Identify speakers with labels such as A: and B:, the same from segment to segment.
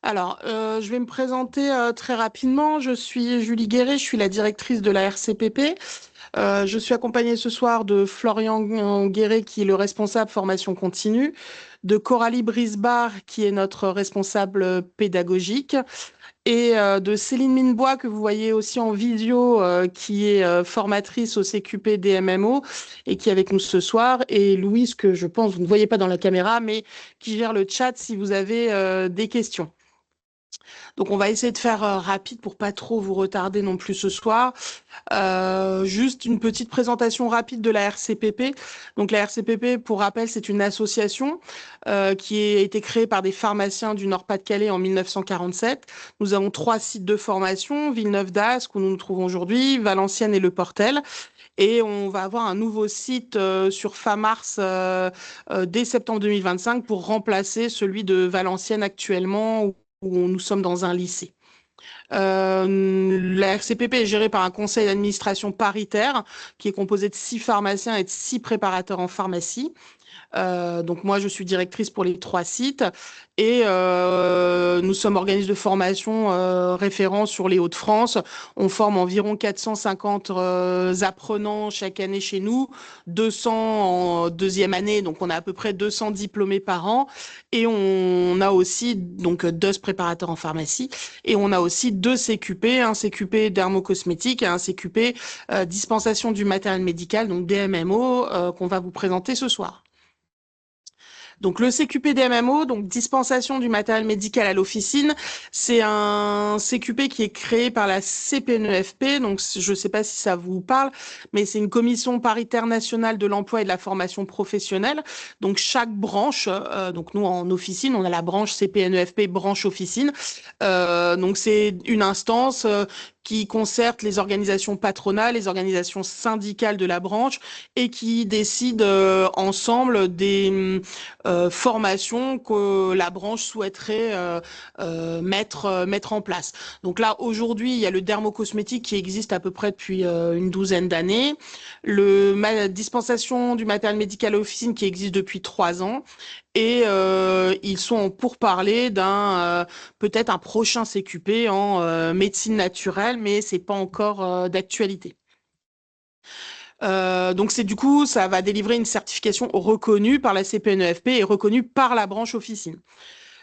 A: Je vais me présenter très rapidement. Je suis Julie Guéret, je suis la directrice de la RCPP. Je suis accompagnée ce soir de Florian Guéret, qui est le responsable formation continue, de Coralie Brisbar, qui est notre responsable pédagogique, et de Céline Minebois, que vous voyez aussi en visio, qui est formatrice au CQP DMMO et qui est avec nous ce soir, et Louise, que je pense vous ne voyez pas dans la caméra, mais qui gère le chat si vous avez des questions. Donc on va essayer de faire rapide pour pas trop vous retarder non plus ce soir. Juste une petite présentation rapide de la RCPP. Donc la RCPP, pour rappel, c'est une association qui a été créée par des pharmaciens du Nord-Pas-de-Calais en 1947. Nous avons 3 sites de formation: Villeneuve-d'Ascq, où nous nous trouvons aujourd'hui, Valenciennes et Le Portel. Et on va avoir un nouveau site sur fin mars, dès septembre 2025, pour remplacer celui de Valenciennes actuellement, où nous sommes dans un lycée. La RCPP est gérée par un conseil d'administration paritaire qui est composé de 6 pharmaciens et de 6 préparateurs en pharmacie. Donc moi, je suis directrice pour les 3 sites, et nous sommes organismes de formation référents sur les Hauts-de-France. On forme environ 450 apprenants chaque année chez nous, 200 en deuxième année, donc on a à peu près 200 diplômés par an, et on a aussi donc 2 préparateurs en pharmacie, et on a aussi 2 CQP, un CQP dermocosmétique et un CQP dispensation du matériel médical, donc DMMO, qu'on va vous présenter ce soir. Donc le CQP-DMMO, donc dispensation du matériel médical à l'officine, c'est un CQP qui est créé par la CPNEFP. Donc je ne sais pas si ça vous parle, mais c'est une commission paritaire nationale de l'emploi et de la formation professionnelle. Donc chaque branche, donc nous en officine, on a la branche CPNEFP, branche officine. Donc c'est une instance qui concerte les organisations patronales, les organisations syndicales de la branche, et qui décide ensemble des formations que la branche souhaiterait mettre en place. Donc là, aujourd'hui, il y a le dermocosmétique qui existe à peu près depuis une douzaine d'années, la dispensation du matériel médical à l'officine qui existe depuis 3 ans, et ils sont en pourparlers d'un peut-être un prochain CQP en médecine naturelle, mais c'est pas encore d'actualité. Donc c'est du coup, ça va délivrer une certification reconnue par la CPNEFP et reconnue par la branche officine.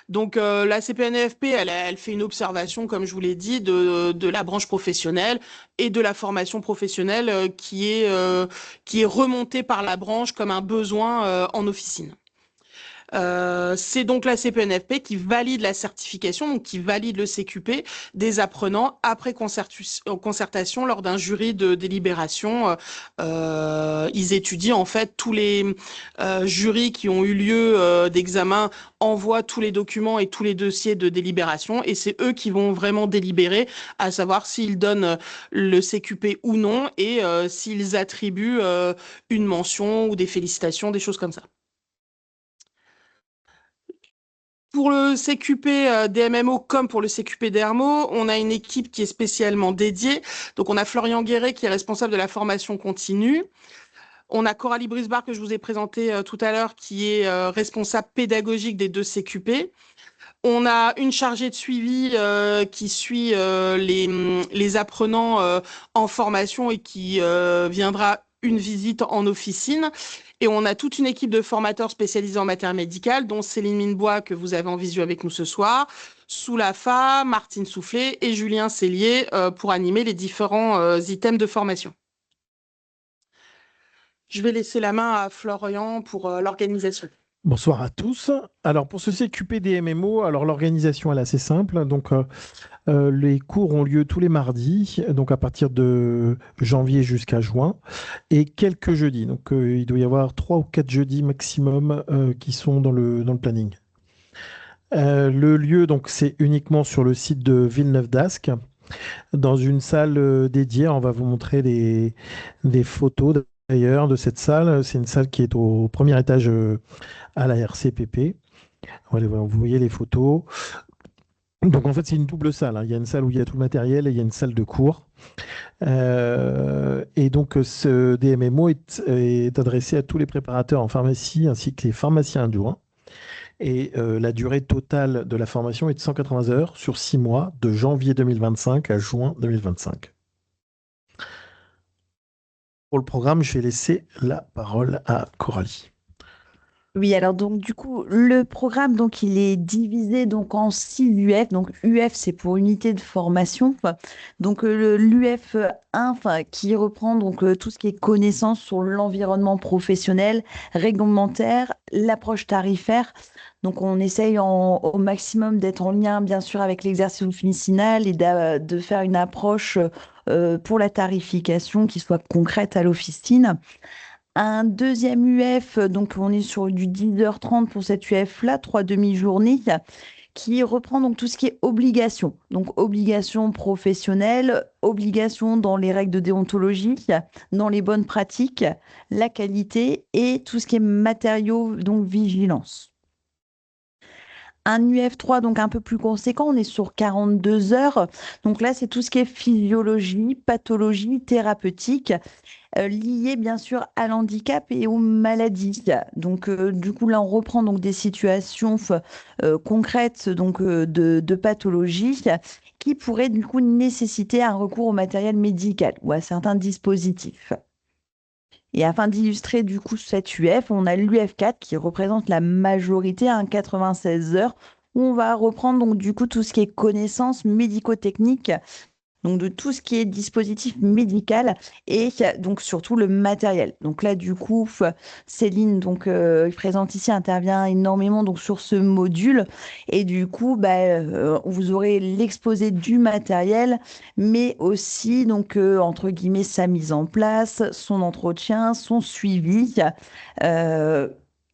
A: Donc la CPNEFP, elle fait une observation, comme je vous l'ai dit, de la branche professionnelle et de la formation professionnelle qui est remontée par la branche comme un besoin en officine. C'est donc la CPNFP qui valide la certification, donc qui valide le CQP des apprenants après concertation lors d'un jury de délibération. Ils étudient en fait tous les jurys qui ont eu lieu d'examen, envoient tous les documents et tous les dossiers de délibération, et c'est eux qui vont vraiment délibérer, à savoir s'ils donnent le CQP ou non, et s'ils attribuent une mention ou des félicitations, des choses comme ça. Pour le CQP DMMO comme pour le CQP DERMO, on a une équipe qui est spécialement dédiée. Donc on a Florian Guéret qui est responsable de la formation continue. On a Coralie Brisbar que je vous ai présentée tout à l'heure, qui est responsable pédagogique des 2 CQP. On a une chargée de suivi qui suit les apprenants en formation, et qui viendra une visite en officine. Et on a toute une équipe de formateurs spécialisés en matière médicale, dont Céline Minebois, que vous avez en visio avec nous ce soir, Soulafa, Martine Soufflet et Julien Cellier, pour animer les différents items de formation. Je vais laisser la main à Florian pour l'organisation.
B: Bonsoir à tous. Alors pour ce CQP des MMO, alors l'organisation elle est assez simple. Donc les cours ont lieu tous les mardis, donc à partir de janvier jusqu'à juin, et quelques jeudis. Donc il doit y avoir 3 ou 4 jeudis maximum qui sont dans le planning. Le lieu donc c'est uniquement sur le site de Villeneuve-d'Ascq, dans une salle dédiée. On va vous montrer des photos d'ailleurs de cette salle. C'est une salle qui est au premier étage à la RCPP. Voilà, voilà, vous voyez les photos. Donc en fait, c'est une double salle, hein. Il y a une salle où il y a tout le matériel et il y a une salle de cours. Et donc ce DMMO est adressé à tous les préparateurs en pharmacie ainsi que les pharmaciens adjoints. Et la durée totale de la formation est de 180 heures sur 6 mois, de janvier 2025 à juin 2025. Pour le programme, je vais laisser la parole à Coralie.
C: Oui, alors donc du coup, le programme, donc il est divisé donc en 6 UF. Donc UF, c'est pour unité de formation. Enfin, donc l'UF 1, enfin, qui reprend donc tout ce qui est connaissance sur l'environnement professionnel, réglementaire, l'approche tarifaire. Donc on essaye au maximum d'être en lien, bien sûr, avec l'exercice officinal et de faire une approche pour la tarification qui soit concrète à l'officine. Un deuxième UF, donc on est sur du 10h30 pour cette UF-là, 3 demi-journées, qui reprend donc tout ce qui est obligation. Donc obligation professionnelle, obligation dans les règles de déontologie, dans les bonnes pratiques, la qualité et tout ce qui est matériaux, donc vigilance. Un UF3, donc un peu plus conséquent, on est sur 42 heures. Donc là, c'est tout ce qui est physiologie, pathologie, thérapeutique liées bien sûr à l'handicap et aux maladies. Donc du coup là on reprend donc des situations concrètes donc de pathologie qui pourraient du coup nécessiter un recours au matériel médical ou à certains dispositifs. Et afin d'illustrer du coup cette UF, on a l'UF4 qui représente la majorité à 96 heures où on va reprendre donc du coup tout ce qui est connaissances médico-techniques donc de tout ce qui est dispositif médical et donc surtout le matériel. Donc là, du coup, Céline, donc présente ici, intervient énormément donc sur ce module et du coup, vous aurez l'exposé du matériel, mais aussi donc entre guillemets sa mise en place, son entretien, son suivi. Euh,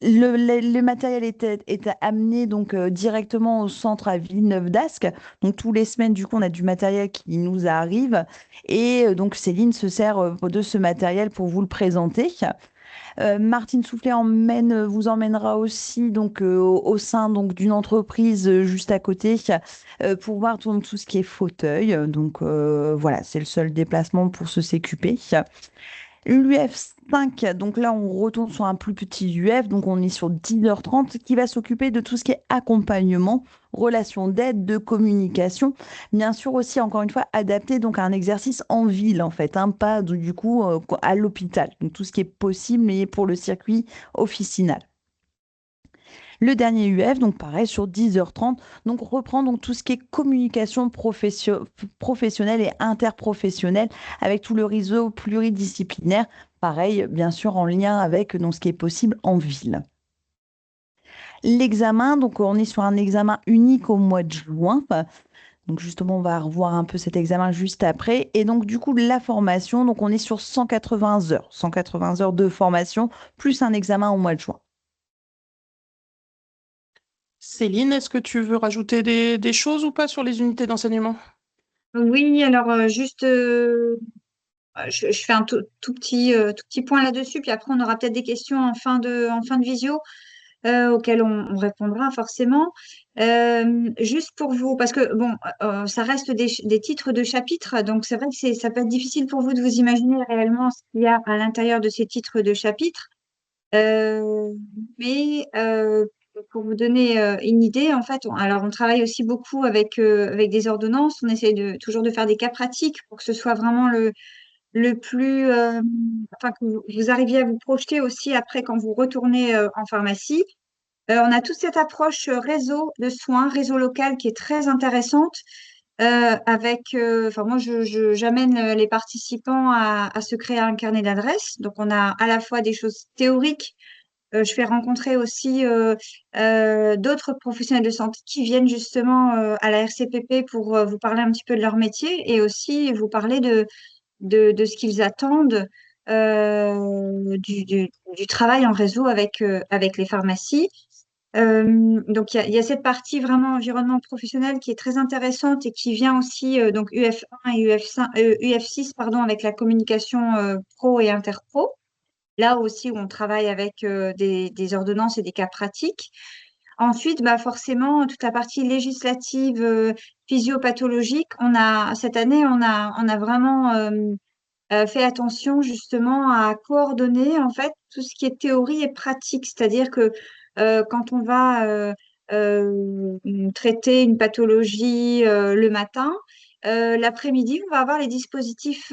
C: le matériel est amené donc directement au centre à Villeneuve-d'Ascq. Donc, tous les semaines, du coup, on a du matériel qui nous arrive. Et donc, Céline se sert de ce matériel pour vous le présenter. Martine Soufflet vous emmènera aussi donc, au sein donc, d'une entreprise juste à côté pour voir tout ce qui est fauteuil. Donc, voilà, c'est le seul déplacement pour ce CQP. L'UF5, donc là, on retourne sur un plus petit UF, donc on est sur 10h30, qui va s'occuper de tout ce qui est accompagnement, relations d'aide, de communication. Bien sûr aussi, encore une fois, adapté donc à un exercice en ville, en fait, hein, pas du coup à l'hôpital. Donc tout ce qui est possible, mais pour le circuit officinal. Le dernier UF, donc pareil, sur 10h30, donc reprend donc tout ce qui est communication professionnelle et interprofessionnelle avec tout le réseau pluridisciplinaire, pareil, bien sûr, en lien avec donc, ce qui est possible en ville. L'examen, donc on est sur un examen unique au mois de juin. Donc justement, on va revoir un peu cet examen juste après. Et donc du coup, la formation, donc on est sur 180 heures de formation, plus un examen au mois de juin.
A: Céline, est-ce que tu veux rajouter des choses ou pas sur les unités d'enseignement?
D: Oui, alors juste, je fais un tout petit point là-dessus, puis après on aura peut-être des questions en fin de visio auxquelles on répondra forcément. Juste pour vous, parce que bon, ça reste des titres de chapitres, donc c'est vrai que ça peut être difficile pour vous de vous imaginer réellement ce qu'il y a à l'intérieur de ces titres de chapitres. Mais pour vous donner une idée, en fait, alors on travaille aussi beaucoup avec des ordonnances. On essaie toujours de faire des cas pratiques pour que ce soit vraiment le plus, enfin que vous arriviez à vous projeter aussi après quand vous retournez en pharmacie. On a toute cette approche réseau de soins, réseau local qui est très intéressante. Enfin moi, j'amène les participants à se créer un carnet d'adresses. Donc, on a à la fois des choses théoriques. Je fais rencontrer aussi d'autres professionnels de santé qui viennent justement à la RCPP pour vous parler un petit peu de leur métier et aussi vous parler de ce qu'ils attendent du travail en réseau avec les pharmacies. Donc, il y a cette partie vraiment environnement professionnel qui est très intéressante et qui vient aussi, donc UF1 et UF5, UF6, pardon, avec la communication pro et interpro. Là aussi, où on travaille avec des ordonnances et des cas pratiques. Ensuite, bah forcément, toute la partie législative, physiopathologique, cette année, on a vraiment fait attention justement à coordonner en fait tout ce qui est théorie et pratique. C'est-à-dire que quand on va traiter une pathologie le matin, l'après-midi, on va avoir les dispositifs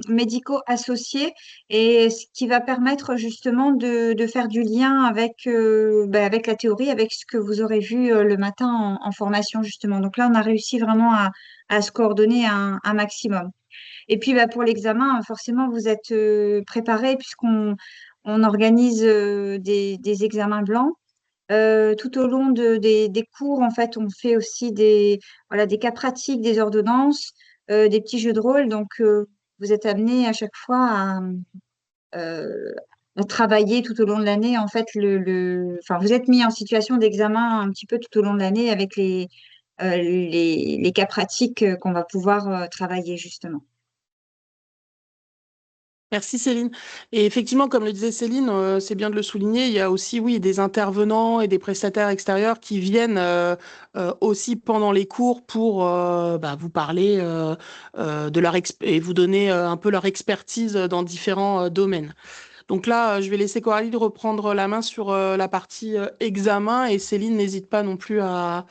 D: médicaux associés et ce qui va permettre justement de faire du lien avec la théorie, avec ce que vous aurez vu le matin en formation justement. Donc là, on a réussi vraiment à se coordonner un maximum. Et puis pour l'examen, forcément, vous êtes préparé puisqu'on organise des examens blancs. Tout au long des cours, en fait, on fait aussi des cas pratiques, des ordonnances, des petits jeux de rôle. Donc, vous êtes amené à chaque fois euh, à travailler tout au long de l'année. En fait, enfin, vous êtes mis en situation d'examen un petit peu tout au long de l'année avec les cas pratiques qu'on va pouvoir travailler justement.
A: Merci Céline. Et effectivement, comme le disait Céline, c'est bien de le souligner, il y a aussi, oui, des intervenants et des prestataires extérieurs qui viennent aussi pendant les cours pour vous parler de et vous donner un peu leur expertise dans différents domaines. Donc là, je vais laisser Coralie de reprendre la main sur la partie examen et Céline, n'hésite pas non plus à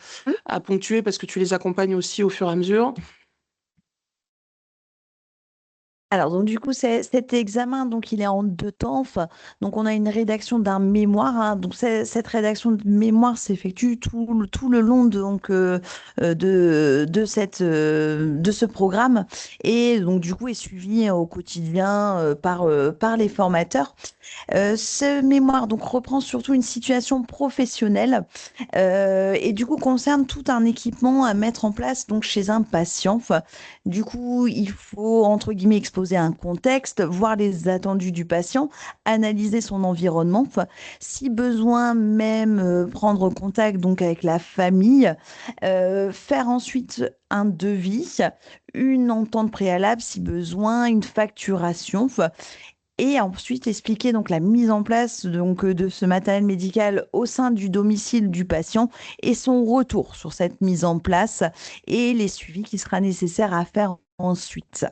A: ponctuer parce que tu les accompagnes aussi au fur et à mesure.
C: Alors, donc, du coup, cet examen, donc, il est en 2 temps. Enfin, donc, on a une rédaction d'un mémoire, hein. Donc, cette rédaction de mémoire s'effectue tout le long de ce programme et donc, du coup, est suivi au quotidien par les formateurs. Ce mémoire donc reprend surtout une situation professionnelle et du coup concerne tout un équipement à mettre en place donc chez un patient. Enfin, du coup, il faut entre guillemets exposer un contexte, voir les attendus du patient, analyser son environnement, enfin, si besoin même prendre contact donc avec la famille, faire ensuite un devis, une entente préalable si besoin, une facturation. Enfin, et ensuite expliquer donc la mise en place donc de ce matériel médical au sein du domicile du patient et son retour sur cette mise en place et les suivis qui sera nécessaire à faire ensuite.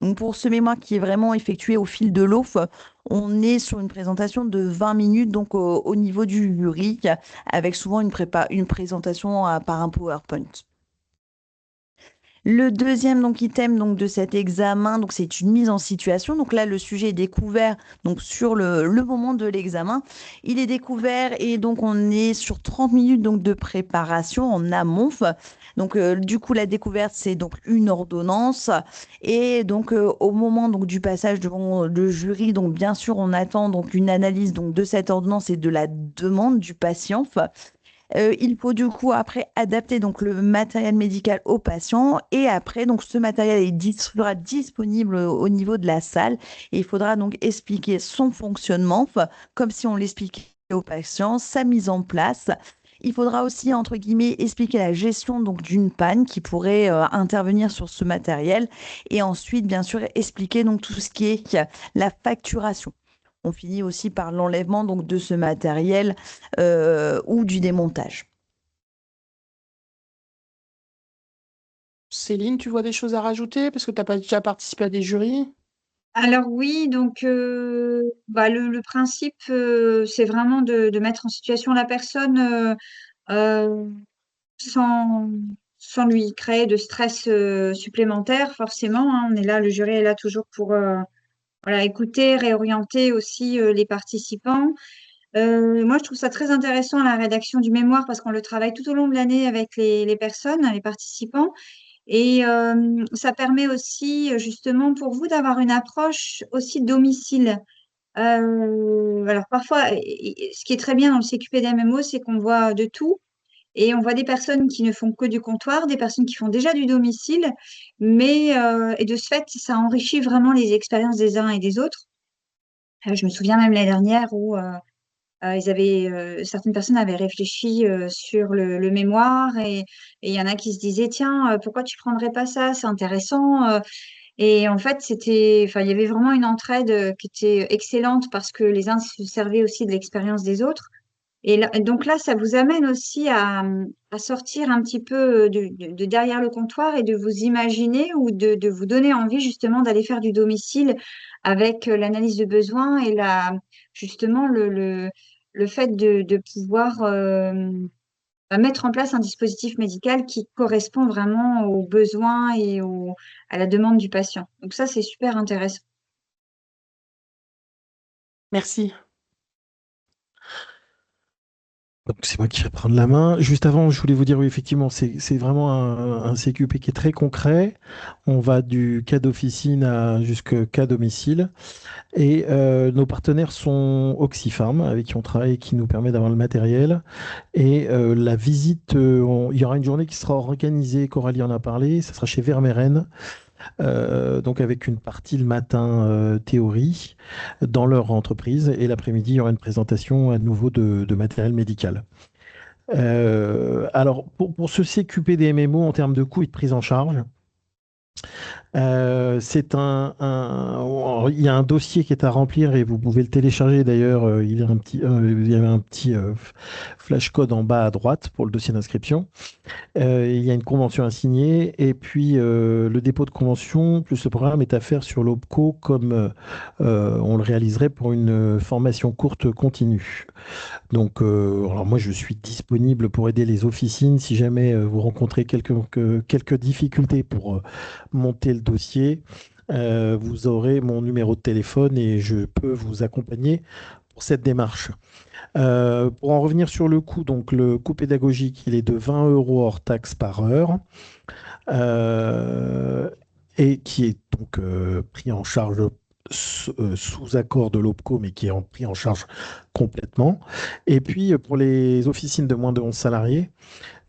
C: Donc pour ce mémoire qui est vraiment effectué au fil de l'eau, on est sur une présentation de 20 minutes donc au niveau du jury avec souvent une présentation par un PowerPoint. Le deuxième donc item donc de cet examen, donc c'est une mise en situation. Donc là, le sujet est découvert donc sur le moment de l'examen. Il est découvert et donc on est sur 30 minutes donc de préparation en amont. Donc du coup, la découverte, c'est donc une ordonnance. Et donc au moment donc du passage devant le jury, donc bien sûr, on attend donc une analyse donc de cette ordonnance et de la demande du patient. Il faut du coup après adapter donc le matériel médical au patient et après donc ce matériel sera disponible au niveau de la salle et il faudra donc expliquer son fonctionnement comme si on l'expliquait au patient, sa mise en place. Il faudra aussi, entre guillemets, expliquer la gestion donc d'une panne qui pourrait intervenir sur ce matériel et ensuite, bien sûr, expliquer donc tout ce qui est la facturation. On finit aussi par l'enlèvement donc de ce matériel ou du démontage.
A: Céline, tu vois des choses à rajouter parce que tu n'as pas déjà participé à des jurys?
D: Alors oui, donc le principe, c'est vraiment de mettre en situation la personne euh, sans, sans lui créer de stress supplémentaire, forcément, hein. On est là, le jury est là toujours pour voilà, écouter, réorienter aussi les participants. Moi, je trouve ça très intéressant, la rédaction du mémoire, parce qu'on le travaille tout au long de l'année avec les personnes, les participants. Et ça permet aussi, justement, pour vous d'avoir une approche aussi domicile. Alors parfois, ce qui est très bien dans le CQP d'MMO, c'est qu'on voit de tout. Et on voit des personnes qui ne font que du comptoir, des personnes qui font déjà du domicile, mais et de ce fait, ça enrichit vraiment les expériences des uns et des autres. Je me souviens même l'année dernière où certaines personnes avaient réfléchi sur le mémoire et il y en a qui se disaient, tiens, pourquoi tu prendrais pas ça? C'est intéressant. Et en fait, il y avait vraiment une entraide qui était excellente parce que les uns se servaient aussi de l'expérience des autres. Donc là, ça vous amène aussi à sortir un petit peu de derrière le comptoir et de vous imaginer ou de vous donner envie justement d'aller faire du domicile avec l'analyse de besoins et justement le fait de pouvoir mettre en place un dispositif médical qui correspond vraiment aux besoins et à la demande du patient. Donc ça, c'est super intéressant.
A: Merci.
B: Donc c'est moi qui vais prendre la main. Juste avant, je voulais vous dire, oui, effectivement, c'est vraiment un CQP qui est très concret. On va du cas d'officine jusqu'au cas domicile. Et nos partenaires sont Oxypharm, avec qui on travaille, qui nous permet d'avoir le matériel. Et la visite, il y aura une journée qui sera organisée, Coralie en a parlé, ça sera chez Vermeeren. Donc avec une partie le matin théorie dans leur entreprise et l'après-midi il y aura une présentation à nouveau de matériel médical. Alors pour ce CQP des MMO en termes de coûts et de prise en charge, il y a un dossier qui est à remplir et vous pouvez le télécharger d'ailleurs. Il y a il y avait un petit flash code en bas à droite pour le dossier d'inscription. Il y a une convention à signer et puis le dépôt de convention plus le programme est à faire sur l'OPCO comme on le réaliserait pour une formation courte continue. Donc, alors moi, je suis disponible pour aider les officines si jamais vous rencontrez quelques difficultés pour monter le dossier. Vous aurez mon numéro de téléphone et je peux vous accompagner pour cette démarche. Pour en revenir sur le coût, donc le coût pédagogique, il est de 20 euros hors taxe par heure et qui est donc pris en charge sous accord de l'OPCO, mais qui est pris en charge complètement. Et puis pour les officines de moins de 11 salariés,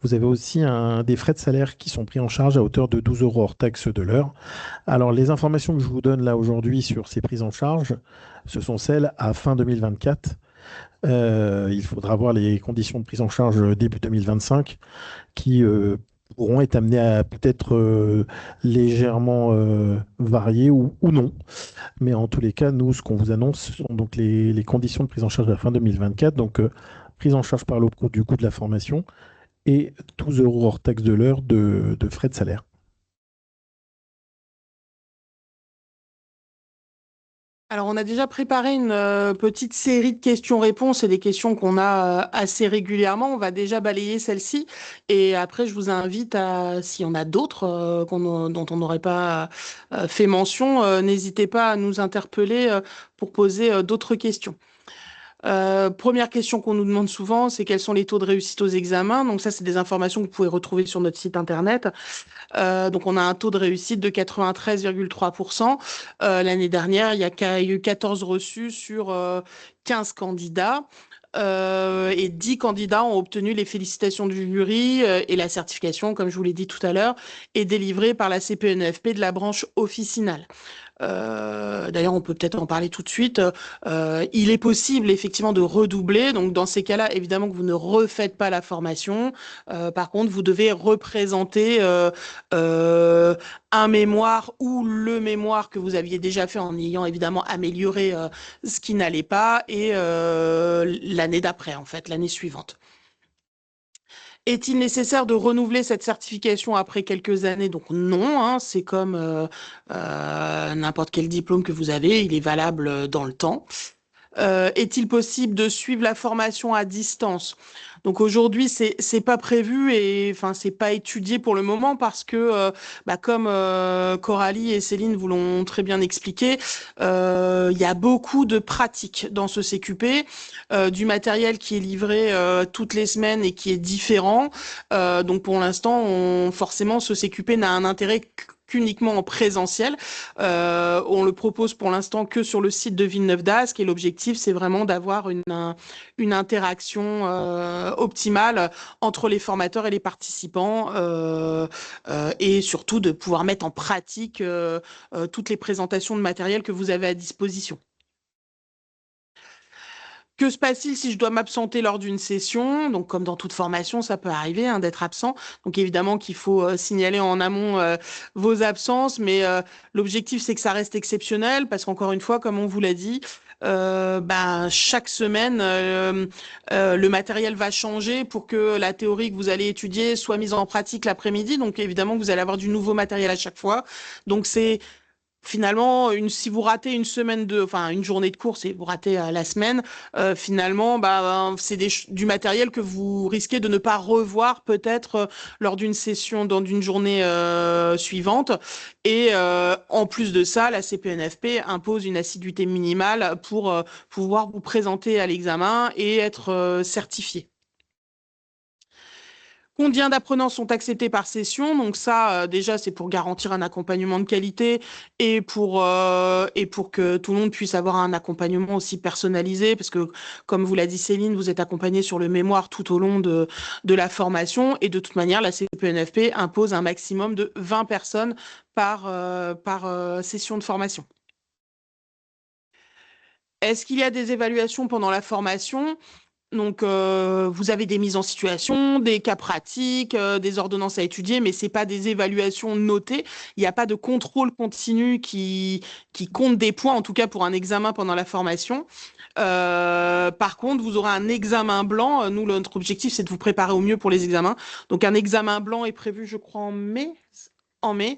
B: vous avez aussi des frais de salaire qui sont pris en charge à hauteur de 12 euros hors taxe de l'heure. Alors les informations que je vous donne là aujourd'hui sur ces prises en charge, ce sont celles à fin 2024. Il faudra voir les conditions de prise en charge début 2025 qui pourront être amenées à peut-être légèrement varier ou non. Mais en tous les cas, nous, ce qu'on vous annonce, ce sont donc les conditions de prise en charge à la fin 2024. Donc, prise en charge par l'OPCO du coût de la formation et 12 euros hors taxe de l'heure de frais de salaire.
A: Alors, on a déjà préparé une petite série de questions-réponses et des questions qu'on a assez régulièrement. On va déjà balayer celle-ci. Et après, je vous invite à, s'il y en a d'autres dont on n'aurait pas fait mention, n'hésitez pas à nous interpeller pour poser d'autres questions. Première question qu'on nous demande souvent, c'est quels sont les taux de réussite aux examens. Donc ça, c'est des informations que vous pouvez retrouver sur notre site internet. Donc on a un taux de réussite de 93,3%. L'année dernière, il y a eu 14 reçus sur 15 candidats. Et 10 candidats ont obtenu les félicitations du jury et la certification, comme je vous l'ai dit tout à l'heure, est délivrée par la CPNEFP de la branche officinale. D'ailleurs, on peut peut-être en parler tout de suite. Il est possible effectivement de redoubler. Donc, dans ces cas-là, évidemment que vous ne refaites pas la formation. Par contre, vous devez représenter un mémoire ou le mémoire que vous aviez déjà fait en ayant évidemment amélioré ce qui n'allait pas et l'année d'après, en fait, l'année suivante. Est-il nécessaire de renouveler cette certification après quelques années? Donc non, hein, c'est comme n'importe quel diplôme que vous avez, il est valable dans le temps. Est-il possible de suivre la formation à distance? Donc aujourd'hui, c'est pas prévu et enfin c'est pas étudié pour le moment parce que comme Coralie et Céline vous l'ont très bien expliqué, il y a beaucoup de pratiques dans ce CQP, du matériel qui est livré toutes les semaines et qui est différent. Donc pour l'instant, forcément, ce CQP n'a un intérêt qu'uniquement en présentiel. On le propose pour l'instant que sur le site de Villeneuve d'Ascq et l'objectif, c'est vraiment d'avoir une interaction optimale entre les formateurs et les participants et surtout de pouvoir mettre en pratique toutes les présentations de matériel que vous avez à disposition. Que se passe-t-il si je dois m'absenter lors d'une session? Donc, comme dans toute formation, ça peut arriver d'être absent. Donc, évidemment qu'il faut signaler en amont vos absences, mais l'objectif, c'est que ça reste exceptionnel parce qu'encore une fois, comme on vous l'a dit, chaque semaine, le matériel va changer pour que la théorie que vous allez étudier soit mise en pratique l'après-midi. Donc, évidemment que vous allez avoir du nouveau matériel à chaque fois. Donc, c'est finalement, si vous ratez une journée de course et vous ratez la semaine, finalement, c'est du matériel que vous risquez de ne pas revoir peut-être lors d'une session, dans une journée suivante. Et en plus de ça, la CPNFP impose une assiduité minimale pour pouvoir vous présenter à l'examen et être certifié. Combien d'apprenants sont acceptés par session? Donc ça, déjà, c'est pour garantir un accompagnement de qualité et pour que tout le monde puisse avoir un accompagnement aussi personnalisé, parce que, comme vous l'a dit Céline, vous êtes accompagné sur le mémoire tout au long de la formation, et de toute manière, la CPNFP impose un maximum de 20 personnes par session de formation. Est-ce qu'il y a des évaluations pendant la formation? Donc, vous avez des mises en situation, des cas pratiques, des ordonnances à étudier, mais c'est pas des évaluations notées. Il n'y a pas de contrôle continu qui compte des points, en tout cas pour un examen pendant la formation. Par contre, vous aurez un examen blanc. Nous, notre objectif, c'est de vous préparer au mieux pour les examens. Donc, un examen blanc est prévu, je crois, en mai. En mai,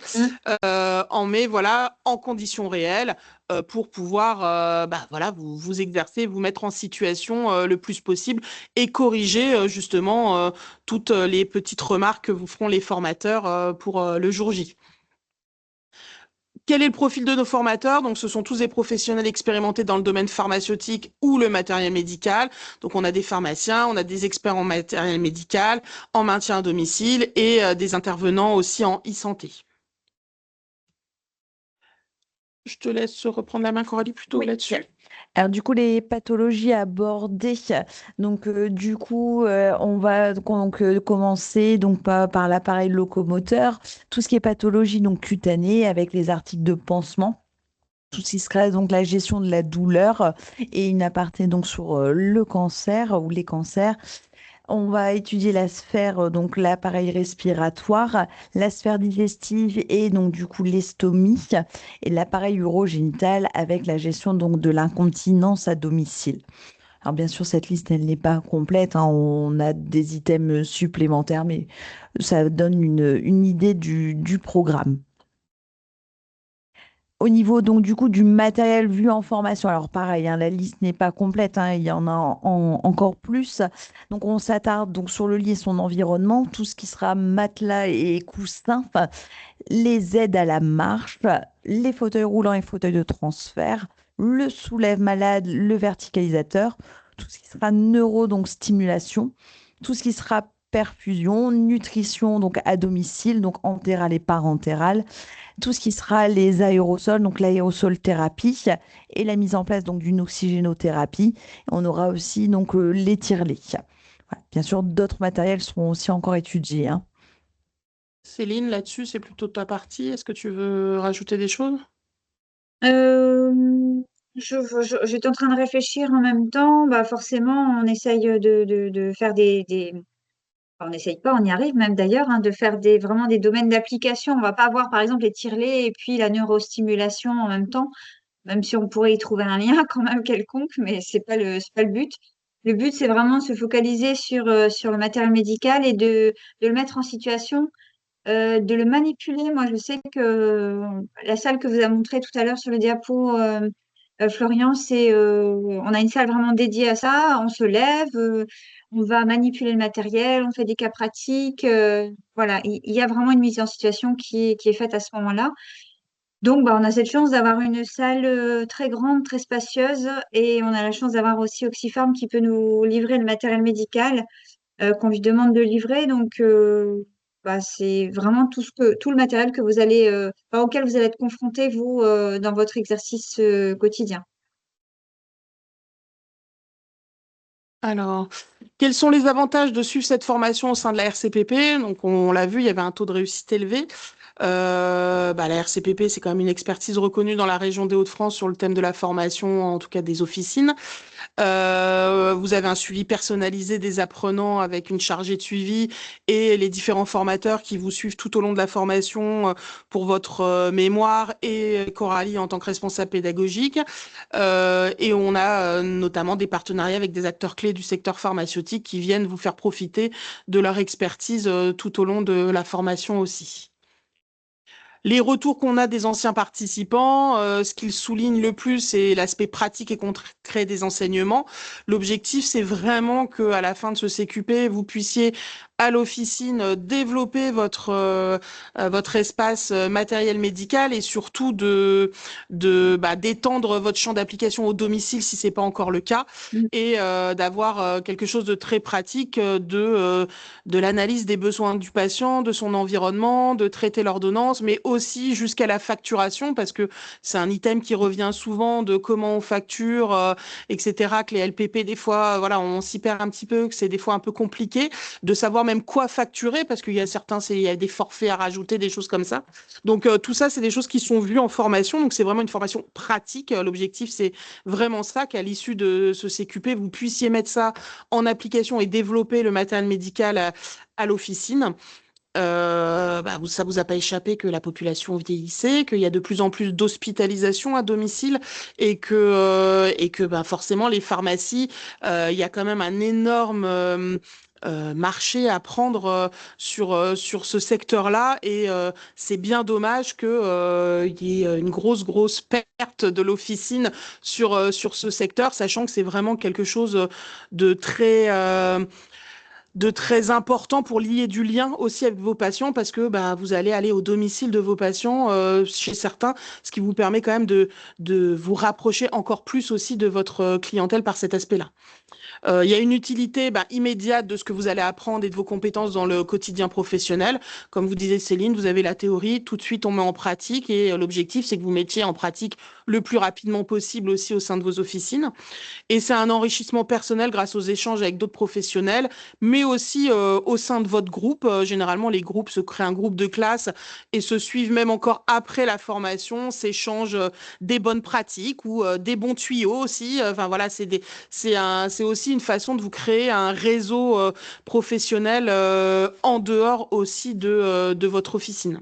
A: voilà, en conditions réelles, pour pouvoir vous exercer, vous mettre en situation le plus possible et corriger justement toutes les petites remarques que vous feront les formateurs pour le jour J. Quel est le profil de nos formateurs? Donc, ce sont tous des professionnels expérimentés dans le domaine pharmaceutique ou le matériel médical. Donc, on a des pharmaciens, on a des experts en matériel médical, en maintien à domicile et des intervenants aussi en e-santé. Je te laisse reprendre la main, Coralie, plutôt là-dessus.
C: Alors du coup, les pathologies abordées, donc on va commencer par l'appareil locomoteur, tout ce qui est pathologie donc cutanée avec les articles de pansement. Tout ce qui serait donc la gestion de la douleur et une aparté donc sur le cancer ou les cancers. On va étudier la sphère, donc l'appareil respiratoire, la sphère digestive et donc du coup l'estomie et l'appareil urogénital avec la gestion donc de l'incontinence à domicile. Alors bien sûr, cette liste, elle n'est pas complète, hein. On a des items supplémentaires, mais ça donne une idée du programme. Au niveau donc du coup du matériel vu en formation, alors pareil, hein, la liste n'est pas complète, hein, il y en a encore plus. Donc on s'attarde donc sur le lit et son environnement, tout ce qui sera matelas et coussins, enfin, les aides à la marche, les fauteuils roulants et fauteuils de transfert, le soulève malade, le verticalisateur, tout ce qui sera neuro donc stimulation, tout ce qui sera perfusion, nutrition donc à domicile, donc entérale et parentérale, tout ce qui sera les aérosols, donc l'aérosol thérapie et la mise en place donc d'une oxygénothérapie. On aura aussi donc les tire-lits. Voilà. Bien sûr, d'autres matériels seront aussi encore étudiés, hein.
A: Céline, là-dessus, c'est plutôt ta partie. Est-ce que tu veux rajouter des choses?
D: J'étais en train de réfléchir en même temps. Bah forcément, on essaye de faire enfin, on n'essaye pas, on y arrive même d'ailleurs, hein, de faire vraiment des domaines d'application. On va pas avoir, par exemple, les tire-lits et puis la neurostimulation en même temps, même si on pourrait y trouver un lien quand même quelconque, mais c'est pas le but. Le but, c'est vraiment de se focaliser sur le matériel médical et de le mettre en situation, de le manipuler. Moi, je sais que la salle que vous avez montrée tout à l'heure sur le diapo, Florian, on a une salle vraiment dédiée à ça. On se lève, on va manipuler le matériel, on fait des cas pratiques. Voilà, il y a vraiment une mise en situation qui est faite à ce moment-là. Donc, bah, on a cette chance d'avoir une salle très grande, très spacieuse, et on a la chance d'avoir aussi Oxypharm qui peut nous livrer le matériel médical qu'on lui demande de livrer. Donc, bah, c'est vraiment tout le matériel auquel vous allez être confronté, vous, dans votre exercice quotidien.
A: Alors, quels sont les avantages de suivre cette formation au sein de la RCPP? Donc, on l'a vu, il y avait un taux de réussite élevé. La RCPP, c'est quand même une expertise reconnue dans la région des Hauts-de-France sur le thème de la formation, en tout cas des officines. Vous avez un suivi personnalisé des apprenants avec une chargée de suivi et les différents formateurs qui vous suivent tout au long de la formation pour votre mémoire, et Coralie en tant que responsable pédagogique. Et on a notamment des partenariats avec des acteurs clés du secteur pharmaceutique qui viennent vous faire profiter de leur expertise tout au long de la formation aussi. Les retours qu'on a des anciens participants, ce qu'ils soulignent le plus, c'est l'aspect pratique et concret des enseignements. L'objectif, c'est vraiment que à la fin de ce CQP, vous puissiez à l'officine développer votre espace matériel médical et surtout d'étendre votre champ d'application au domicile si c'est pas encore le cas
D: Mm.
A: et d'avoir quelque chose de très pratique de l'analyse des besoins du patient, de son environnement, de traiter l'ordonnance, mais aussi jusqu'à la facturation parce que c'est un item qui revient souvent de comment on facture, etc. Que les LPP des fois, voilà, on s'y perd un petit peu, que c'est des fois un peu compliqué de savoir même quoi facturer parce qu'il y a il y a des forfaits à rajouter, des choses comme ça. Donc tout ça, c'est des choses qui sont vues en formation. Donc c'est vraiment une formation pratique. L'objectif, c'est vraiment ça, qu'à l'issue de ce CQP, vous puissiez mettre ça en application et développer le matériel médical à l'officine. Ça vous a pas échappé que la population vieillissait, qu'il y a de plus en plus d'hospitalisations à domicile et que forcément les pharmacies, il y a quand même un énorme marché à prendre sur ce secteur-là et c'est bien dommage que il y ait une grosse perte de l'officine sur ce secteur, sachant que c'est vraiment quelque chose de très important pour lier du lien aussi avec vos patients parce que vous allez aller au domicile de vos patients chez certains, ce qui vous permet quand même de vous rapprocher encore plus aussi de votre clientèle par cet aspect-là. Il y a une utilité immédiate de ce que vous allez apprendre et de vos compétences dans le quotidien professionnel. Comme vous disiez Céline, vous avez la théorie, tout de suite on met en pratique et l'objectif c'est que vous mettiez en pratique le plus rapidement possible aussi au sein de vos officines. Et c'est un enrichissement personnel grâce aux échanges avec d'autres professionnels, mais aussi au sein de votre groupe. Généralement, les groupes se créent un groupe de classe et se suivent même encore après la formation, s'échangent des bonnes pratiques ou des bons tuyaux aussi. Enfin voilà, c'est aussi une façon de vous créer un réseau professionnel en dehors aussi de votre officine.